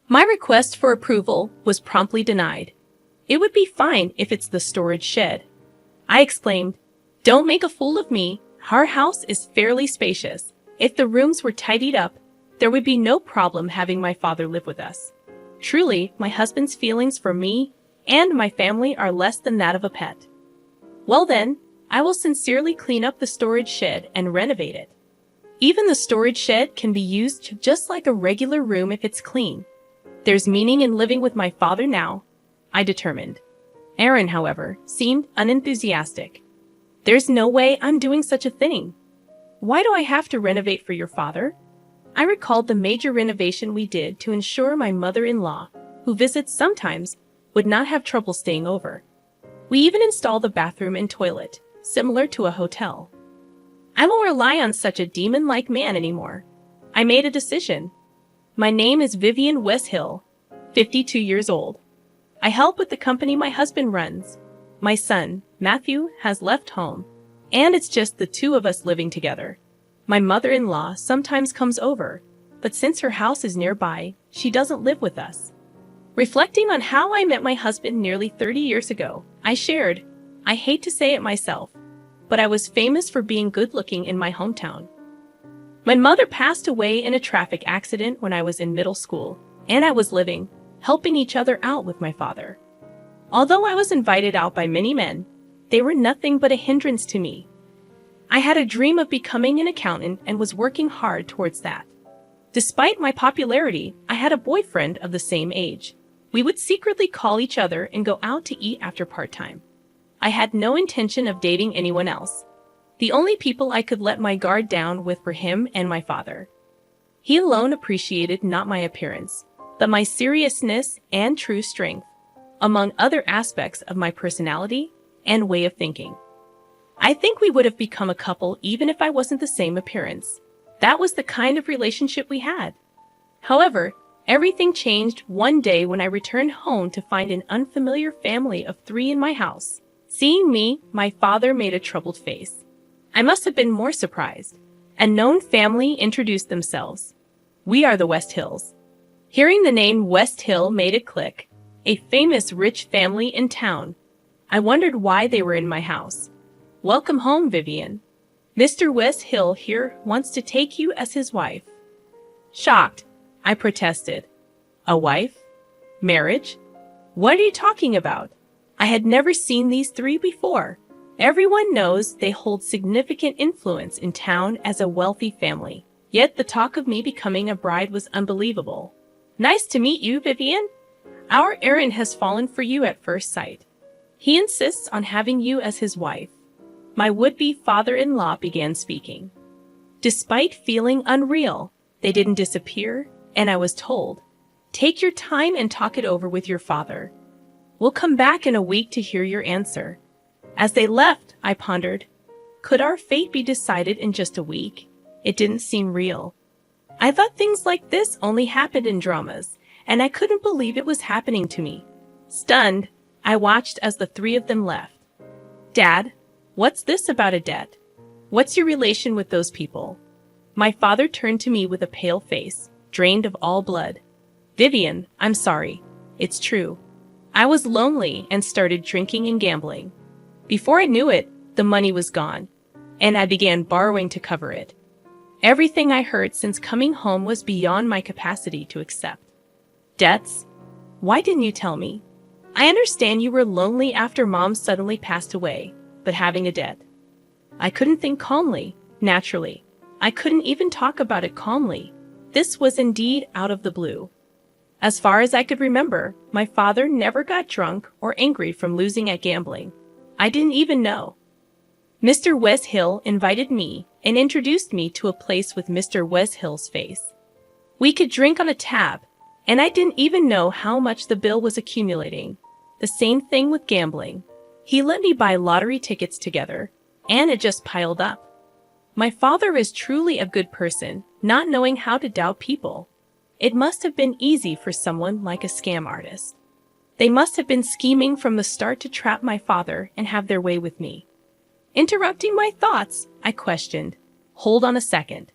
My request for approval was promptly denied. It would be fine if it's the storage shed. I exclaimed, "Don't make a fool of me. Our house is fairly spacious. If the rooms were tidied up, there would be no problem having my father live with us. Truly, my husband's feelings for me and my family are less than that of a pet." "Well then, I will sincerely clean up the storage shed and renovate it." Even the storage shed can be used just like a regular room if it's clean. There's meaning in living with my father now, I determined. Aaron, however, seemed unenthusiastic. "There's no way I'm doing such a thing. Why do I have to renovate for your father?" I recalled the major renovation we did to ensure my mother-in-law, who visits sometimes, would not have trouble staying over. We even installed a bathroom and toilet, similar to a hotel. I won't rely on such a demon-like man anymore. I made a decision. My name is Vivian Westhill, 52 years old. I help with the company my husband runs. My son, Matthew, has left home, and it's just the two of us living together. My mother-in-law sometimes comes over, but since her house is nearby, she doesn't live with us. Reflecting on how I met my husband nearly 30 years ago, I shared, I hate to say it myself, but I was famous for being good-looking in my hometown. My mother passed away in a traffic accident when I was in middle school, and I was living, helping each other out with my father. Although I was invited out by many men, they were nothing but a hindrance to me. I had a dream of becoming an accountant and was working hard towards that. Despite my popularity, I had a boyfriend of the same age. We would secretly call each other and go out to eat after part-time. I had no intention of dating anyone else. The only people I could let my guard down with were him and my father. He alone appreciated not my appearance, but my seriousness and true strength, among other aspects of my personality and way of thinking. I think we would have become a couple even if I wasn't the same appearance. That was the kind of relationship we had. However, everything changed one day when I returned home to find an unfamiliar family of 3 in my house. Seeing me, my father made a troubled face. I must have been more surprised. A known family introduced themselves. "We are the Westhills." Hearing the name Westhill made it click. A famous rich family in town. I wondered why they were in my house. "Welcome home, Vivian. Mr. Westhill here wants to take you as his wife." Shocked, I protested. "A wife? Marriage? What are you talking about? I had never seen these 3 before. Everyone knows they hold significant influence in town as a wealthy family. Yet the talk of me becoming a bride was unbelievable. "Nice to meet you, Vivian. Our Aaron has fallen for you at first sight. He insists on having you as his wife." My would-be father-in-law began speaking. Despite feeling unreal, they didn't disappear, and I was told, "Take your time and talk it over with your father. We'll come back in a week to hear your answer." As they left, I pondered, could our fate be decided in just a week? It didn't seem real. I thought things like this only happened in dramas, and I couldn't believe it was happening to me. Stunned, I watched as the 3 of them left. "Dad, what's this about a debt? What's your relation with those people?" My father turned to me with a pale face, drained of all blood. "Vivian, I'm sorry. It's true. I was lonely and started drinking and gambling. Before I knew it, the money was gone, and I began borrowing to cover it. Everything I heard since coming home was beyond my capacity to accept." "Debts? Why didn't you tell me? I understand you were lonely after Mom suddenly passed away, but having a debt." I couldn't think calmly, naturally. I couldn't even talk about it calmly. This was indeed out of the blue. As far as I could remember, my father never got drunk or angry from losing at gambling. I didn't even know. Mr. Westhill invited me and introduced me to a place with Mr. Westhill's face. We could drink on a tab, and I didn't even know how much the bill was accumulating. The same thing with gambling. He let me buy lottery tickets together, and it just piled up. My father is truly a good person, not knowing how to doubt people. It must have been easy for someone like a scam artist. They must have been scheming from the start to trap my father and have their way with me. Interrupting my thoughts, I questioned, "Hold on a second.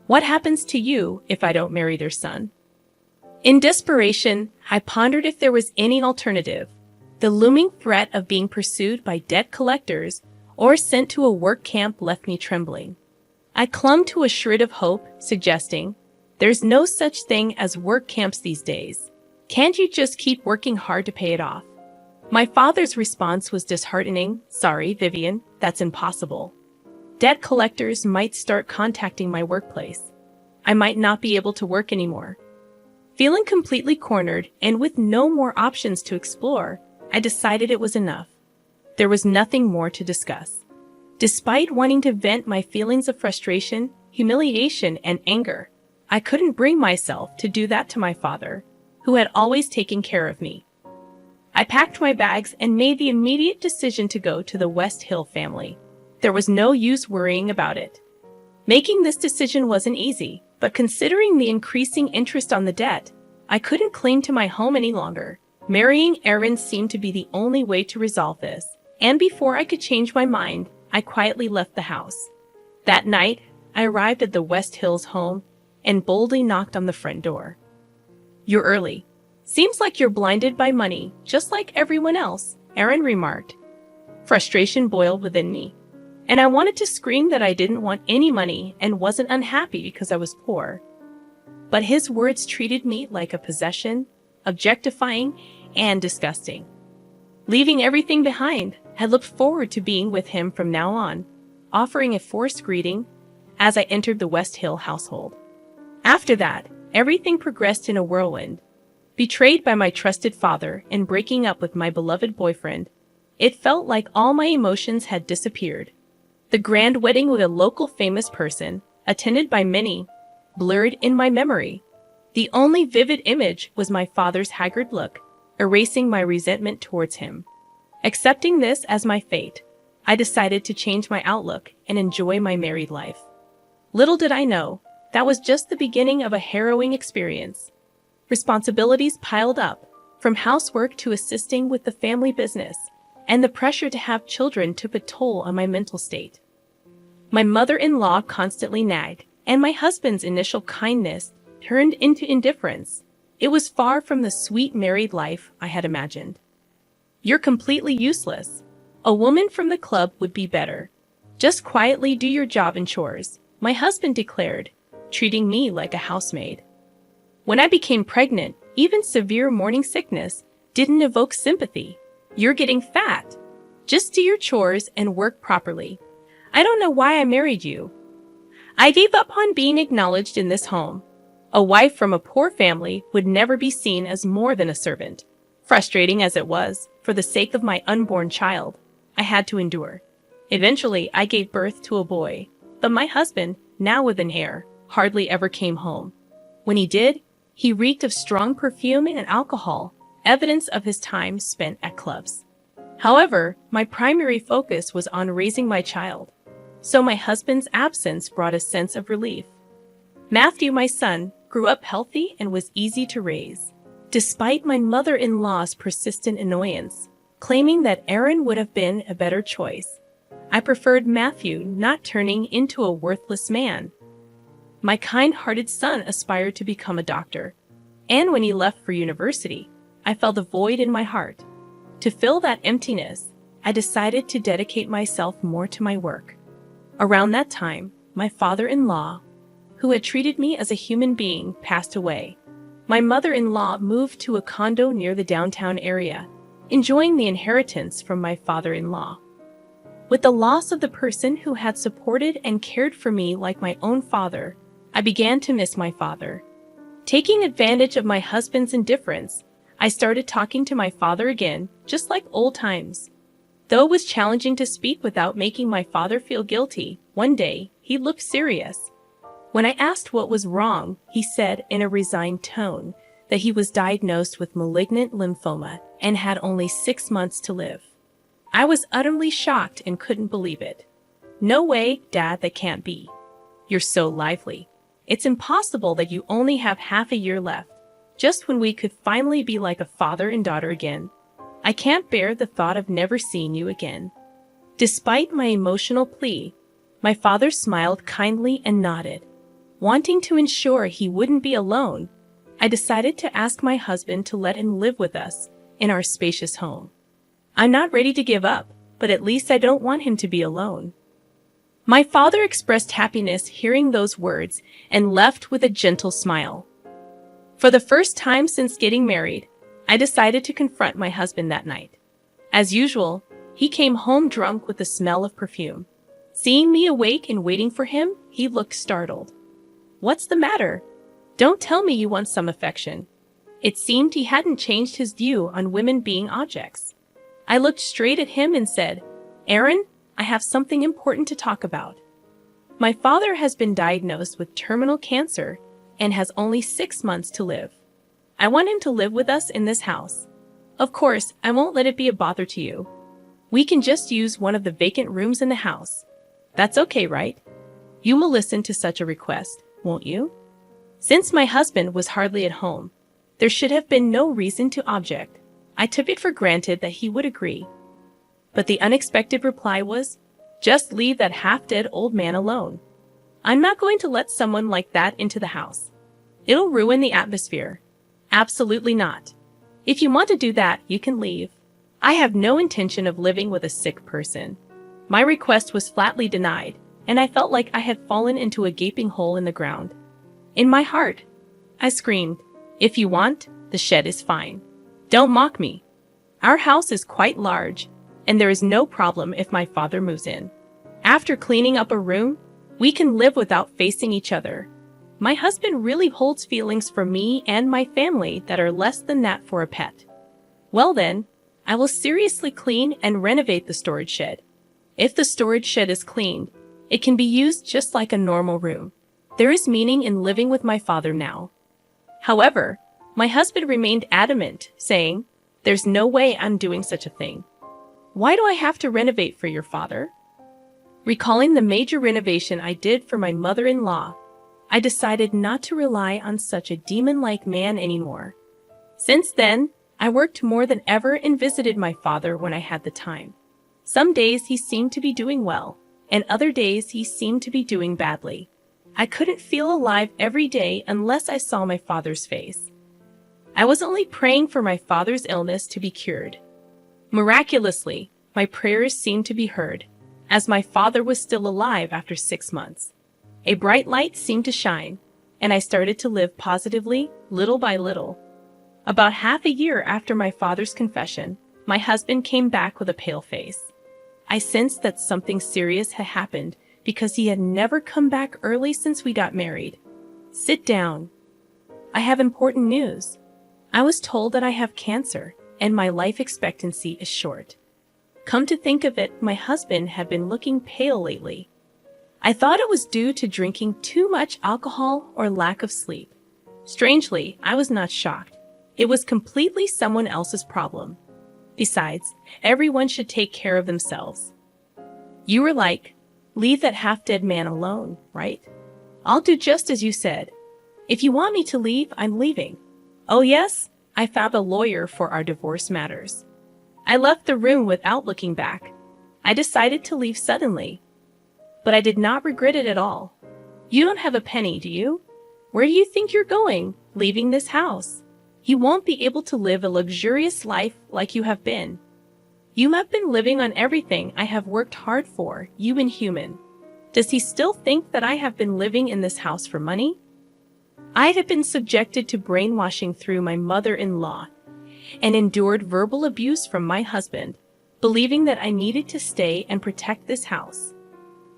What happens to you if I don't marry their son?" In desperation, I pondered if there was any alternative. The looming threat of being pursued by debt collectors or sent to a work camp left me trembling. I clung to a shred of hope, suggesting, "There's no such thing as work camps these days. Can't you just keep working hard to pay it off?" My father's response was disheartening. "Sorry, Vivian, that's impossible. Debt collectors might start contacting my workplace. I might not be able to work anymore." Feeling completely cornered and with no more options to explore, I decided it was enough. There was nothing more to discuss. Despite wanting to vent my feelings of frustration, humiliation, and anger, I couldn't bring myself to do that to my father, who had always taken care of me. I packed my bags and made the immediate decision to go to the West Hill family. There was no use worrying about it. Making this decision wasn't easy, but considering the increasing interest on the debt, I couldn't cling to my home any longer. Marrying Aaron seemed to be the only way to resolve this, and before I could change my mind, I quietly left the house. That night, I arrived at the West Hills home and boldly knocked on the front door. "You're early. Seems like you're blinded by money, just like everyone else," Aaron remarked. Frustration boiled within me, and I wanted to scream that I didn't want any money and wasn't unhappy because I was poor. But his words treated me like a possession, objectifying and disgusting. Leaving everything behind, I looked forward to being with him from now on, offering a forced greeting as I entered the West Hill household. After that, everything progressed in a whirlwind. Betrayed by my trusted father and breaking up with my beloved boyfriend, it felt like all my emotions had disappeared. The grand wedding with a local famous person, attended by many, blurred in my memory. The only vivid image was my father's haggard look, erasing my resentment towards him. Accepting this as my fate, I decided to change my outlook and enjoy my married life. Little did I know, that was just the beginning of a harrowing experience. Responsibilities piled up, from housework to assisting with the family business, and the pressure to have children took a toll on my mental state. My mother-in-law constantly nagged, and my husband's initial kindness turned into indifference. It was far from the sweet married life I had imagined. "You're completely useless. A woman from the club would be better. Just quietly do your job and chores," my husband declared, treating me like a housemaid. When I became pregnant, even severe morning sickness didn't evoke sympathy. "You're getting fat. Just do your chores and work properly. I don't know why I married you." I gave up on being acknowledged in this home. A wife from a poor family would never be seen as more than a servant. Frustrating as it was, for the sake of my unborn child, I had to endure. Eventually, I gave birth to a boy, but my husband, now with an heir, hardly ever came home. When he did, he reeked of strong perfume and alcohol, evidence of his time spent at clubs. However, my primary focus was on raising my child, so my husband's absence brought a sense of relief. Matthew, my son, grew up healthy and was easy to raise, despite my mother-in-law's persistent annoyance, claiming that Aaron would have been a better choice. I preferred Matthew not turning into a worthless man. My kind-hearted son aspired to become a doctor, and when he left for university, I felt a void in my heart. To fill that emptiness, I decided to dedicate myself more to my work. Around that time, my father-in-law, who had treated me as a human being, passed away. My mother-in-law moved to a condo near the downtown area, enjoying the inheritance from my father-in-law. With the loss of the person who had supported and cared for me like my own father, I began to miss my father. Taking advantage of my husband's indifference, I started talking to my father again, just like old times. Though it was challenging to speak without making my father feel guilty, one day, he looked serious. When I asked what was wrong, he said in a resigned tone that he was diagnosed with malignant lymphoma and had only 6 months to live. I was utterly shocked and couldn't believe it. "No way, Dad, that can't be. You're so lively. It's impossible that you only have half a year left, just when we could finally be like a father and daughter again. I can't bear the thought of never seeing you again." Despite my emotional plea, my father smiled kindly and nodded, wanting to ensure he wouldn't be alone. I decided to ask my husband to let him live with us in our spacious home. I'm not ready to give up, but at least I don't want him to be alone. My father expressed happiness hearing those words and left with a gentle smile. For the first time since getting married, I decided to confront my husband that night. As usual, he came home drunk with the smell of perfume. Seeing me awake and waiting for him, he looked startled. "What's the matter? Don't tell me you want some affection." It seemed he hadn't changed his view on women being objects. I looked straight at him and said, "Aaron, I have something important to talk about. My father has been diagnosed with terminal cancer and has only 6 months to live. I want him to live with us in this house. Of course, I won't let it be a bother to you. We can just use one of the vacant rooms in the house. That's okay, right? You will listen to such a request, won't you?" Since my husband was hardly at home, there should have been no reason to object. I took it for granted that he would agree. But the unexpected reply was, "Just leave that half-dead old man alone. I'm not going to let someone like that into the house. It'll ruin the atmosphere." "Absolutely not. If you want to do that, you can leave. I have no intention of living with a sick person." My request was flatly denied, and I felt like I had fallen into a gaping hole in the ground. In my heart, I screamed, "If you want, the shed is fine. Don't mock me. Our house is quite large, and there is no problem if my father moves in. After cleaning up a room, we can live without facing each other. My husband really holds feelings for me and my family that are less than that for a pet. Well then, I will seriously clean and renovate the storage shed. If the storage shed is cleaned, it can be used just like a normal room. There is meaning in living with my father now." However, my husband remained adamant, saying, "There's no way I'm doing such a thing. Why do I have to renovate for your father?" Recalling the major renovation I did for my mother-in-law, I decided not to rely on such a demon-like man anymore. Since then, I worked more than ever and visited my father when I had the time. Some days he seemed to be doing well, and other days he seemed to be doing badly. I couldn't feel alive every day unless I saw my father's face. I was only praying for my father's illness to be cured. Miraculously, my prayers seemed to be heard, as my father was still alive after 6 months. A bright light seemed to shine, and I started to live positively, little by little. About half a year after my father's confession, my husband came back with a pale face. I sensed that something serious had happened because he had never come back early since we got married. "Sit down. I have important news. I was told that I have cancer, and my life expectancy is short." Come to think of it, my husband had been looking pale lately. I thought it was due to drinking too much alcohol or lack of sleep. Strangely, I was not shocked. It was completely someone else's problem. Besides, everyone should take care of themselves. You were like, "Leave that half-dead man alone," right? I'll do just as you said. If you want me to leave, I'm leaving. Oh yes, I found a lawyer for our divorce matters. I left the room without looking back. I decided to leave suddenly. But I did not regret it at all. You don't have a penny, do you? Where do you think you're going, leaving this house? You won't be able to live a luxurious life like you have been. You have been living on everything I have worked hard for, you inhuman. Does he still think that I have been living in this house for money? I had been subjected to brainwashing through my mother-in-law and endured verbal abuse from my husband, believing that I needed to stay and protect this house.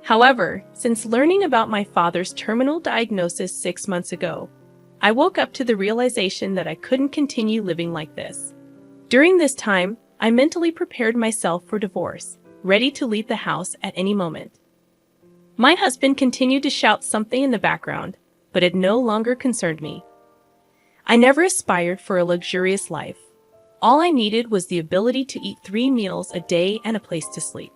However, since learning about my father's terminal diagnosis 6 months ago, I woke up to the realization that I couldn't continue living like this. During this time, I mentally prepared myself for divorce, ready to leave the house at any moment. My husband continued to shout something in the background, but it no longer concerned me. I never aspired for a luxurious life. All I needed was the ability to eat 3 meals a day and a place to sleep.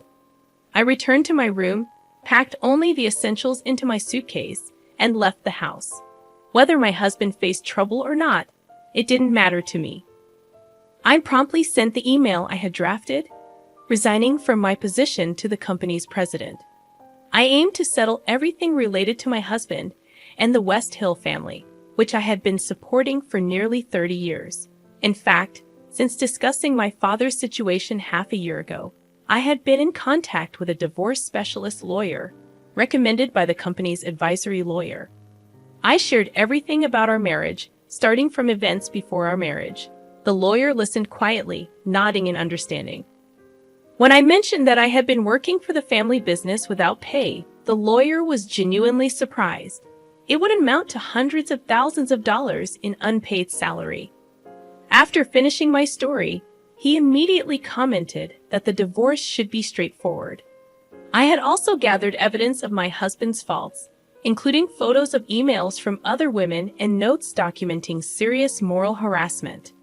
I returned to my room, packed only the essentials into my suitcase, and left the house. Whether my husband faced trouble or not, it didn't matter to me. I promptly sent the email I had drafted, resigning from my position to the company's president. I aimed to settle everything related to my husband and the West Hill family. which I had been supporting for nearly 30 years. In fact, since discussing my father's situation half a year ago, I had been in contact with a divorce specialist lawyer, recommended by the company's advisory lawyer. I shared everything about our marriage, starting from events before our marriage. The lawyer listened quietly, nodding in understanding. When I mentioned that I had been working for the family business without pay, the lawyer was genuinely surprised. It would amount to hundreds of thousands of dollars in unpaid salary. After finishing my story, he immediately commented that the divorce should be straightforward. I had also gathered evidence of my husband's faults, including photos of emails from other women and notes documenting serious moral harassment.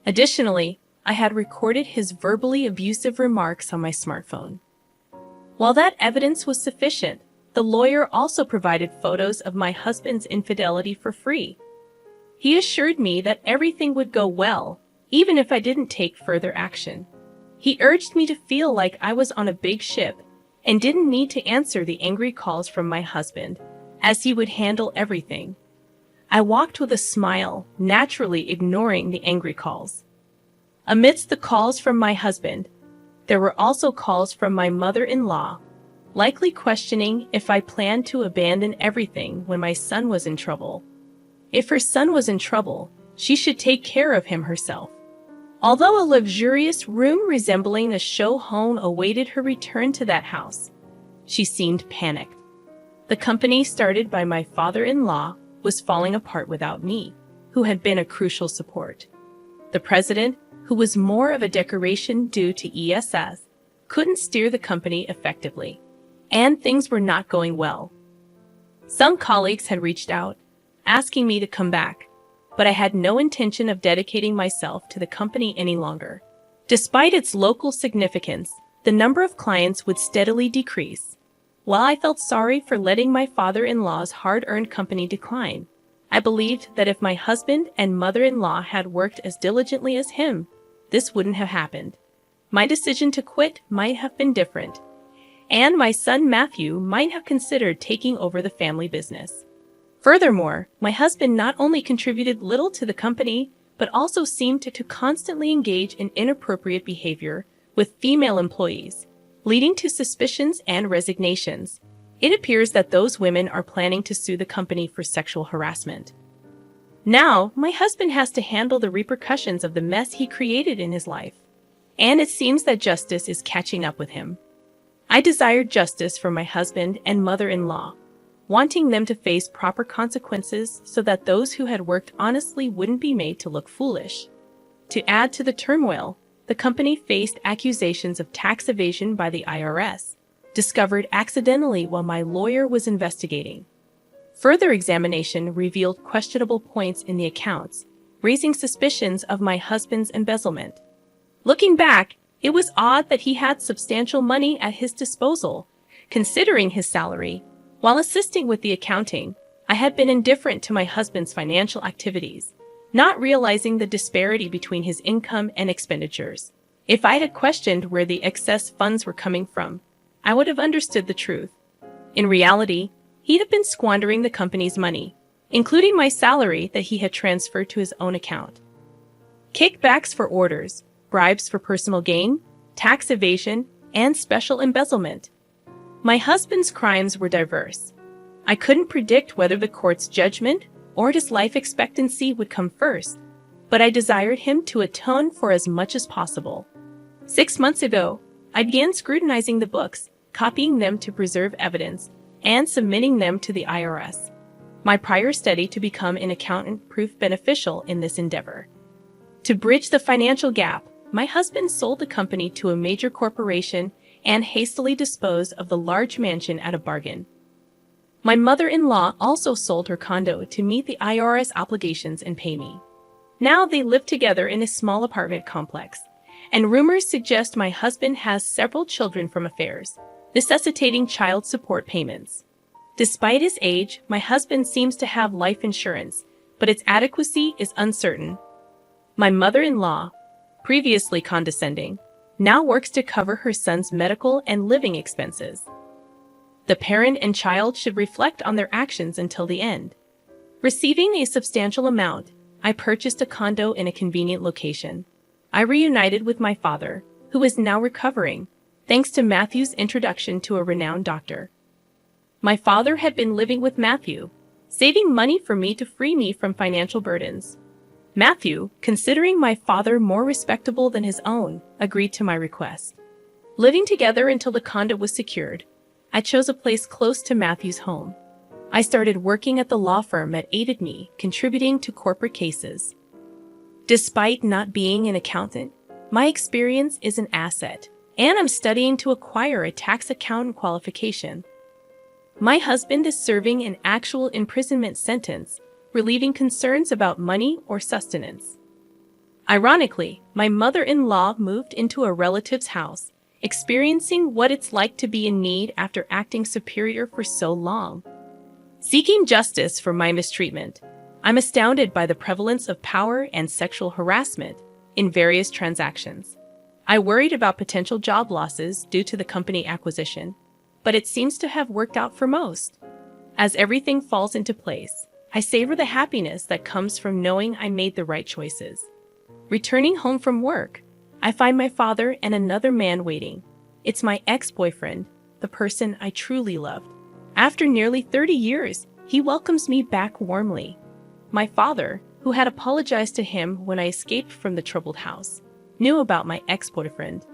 Additionally, I had recorded his verbally abusive remarks on my smartphone. While that evidence was sufficient, the lawyer also provided photos of my husband's infidelity for free. He assured me that everything would go well, even if I didn't take further action. He urged me to feel like I was on a big ship and didn't need to answer the angry calls from my husband, as he would handle everything. I walked with a smile, naturally ignoring the angry calls. Amidst the calls from my husband, there were also calls from my mother-in-law, likely questioning if I planned to abandon everything when my son was in trouble. If her son was in trouble, she should take care of him herself. Although a luxurious room resembling a show home awaited her return to that house, she seemed panicked. The company started by my father-in-law was falling apart without me, who had been a crucial support. The president, who was more of a decoration due to ESS, couldn't steer the company effectively, and things were not going well. Some colleagues had reached out, asking me to come back, but I had no intention of dedicating myself to the company any longer. Despite its local significance, the number of clients would steadily decrease. While I felt sorry for letting my father-in-law's hard-earned company decline, I believed that if my husband and mother-in-law had worked as diligently as him, this wouldn't have happened. My decision to quit might have been different, and my son Matthew might have considered taking over the family business. Furthermore, my husband not only contributed little to the company, but also seemed to constantly engage in inappropriate behavior with female employees, leading to suspicions and resignations. It appears that those women are planning to sue the company for sexual harassment. Now, my husband has to handle the repercussions of the mess he created in his life, and it seems that justice is catching up with him. I desired justice for my husband and mother-in-law, wanting them to face proper consequences so that those who had worked honestly wouldn't be made to look foolish. To add to the turmoil, the company faced accusations of tax evasion by the IRS, discovered accidentally while my lawyer was investigating. Further examination revealed questionable points in the accounts, raising suspicions of my husband's embezzlement. Looking back, it was odd that he had substantial money at his disposal, considering his salary. While assisting with the accounting, I had been indifferent to my husband's financial activities, not realizing the disparity between his income and expenditures. If I had questioned where the excess funds were coming from, I would have understood the truth. In reality, he'd have been squandering the company's money, including my salary that he had transferred to his own account. Kickbacks for orders, bribes for personal gain, tax evasion, and special embezzlement. My husband's crimes were diverse. I couldn't predict whether the court's judgment or his life expectancy would come first, but I desired him to atone for as much as possible. 6 months ago, I began scrutinizing the books, copying them to preserve evidence, and submitting them to the IRS. My prior study to become an accountant proved beneficial in this endeavor. To bridge the financial gap, my husband sold the company to a major corporation and hastily disposed of the large mansion at a bargain. My mother-in-law also sold her condo to meet the IRS obligations and pay me. Now they live together in a small apartment complex, and rumors suggest my husband has several children from affairs, necessitating child support payments. Despite his age, my husband seems to have life insurance, but its adequacy is uncertain. My mother-in-law, previously condescending, now works to cover her son's medical and living expenses. The parent and child should reflect on their actions until the end. Receiving a substantial amount, I purchased a condo in a convenient location. I reunited with my father, who is now recovering, thanks to Matthew's introduction to a renowned doctor. My father had been living with Matthew, saving money for me to free me from financial burdens. Matthew, considering my father more respectable than his own, agreed to my request. Living together until the condo was secured, I chose a place close to Matthew's home. I started working at the law firm that aided me, contributing to corporate cases. Despite not being an accountant, my experience is an asset, and I'm studying to acquire a tax accountant qualification. My husband is serving an actual imprisonment sentence, relieving concerns about money or sustenance. Ironically, my mother-in-law moved into a relative's house, experiencing what it's like to be in need after acting superior for so long. Seeking justice for my mistreatment, I'm astounded by the prevalence of power and sexual harassment in various transactions. I worried about potential job losses due to the company acquisition, but it seems to have worked out for most. As everything falls into place, I savor the happiness that comes from knowing I made the right choices. Returning home from work, I find my father and another man waiting. It's my ex-boyfriend, the person I truly loved. After nearly 30 years, he welcomes me back warmly. My father, who had apologized to him when I escaped from the troubled house, knew about my ex-boyfriend.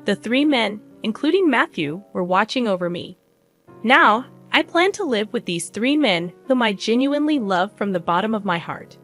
The three men, including Matthew, were watching over me. Now, I plan to live with these three men whom I genuinely love from the bottom of my heart.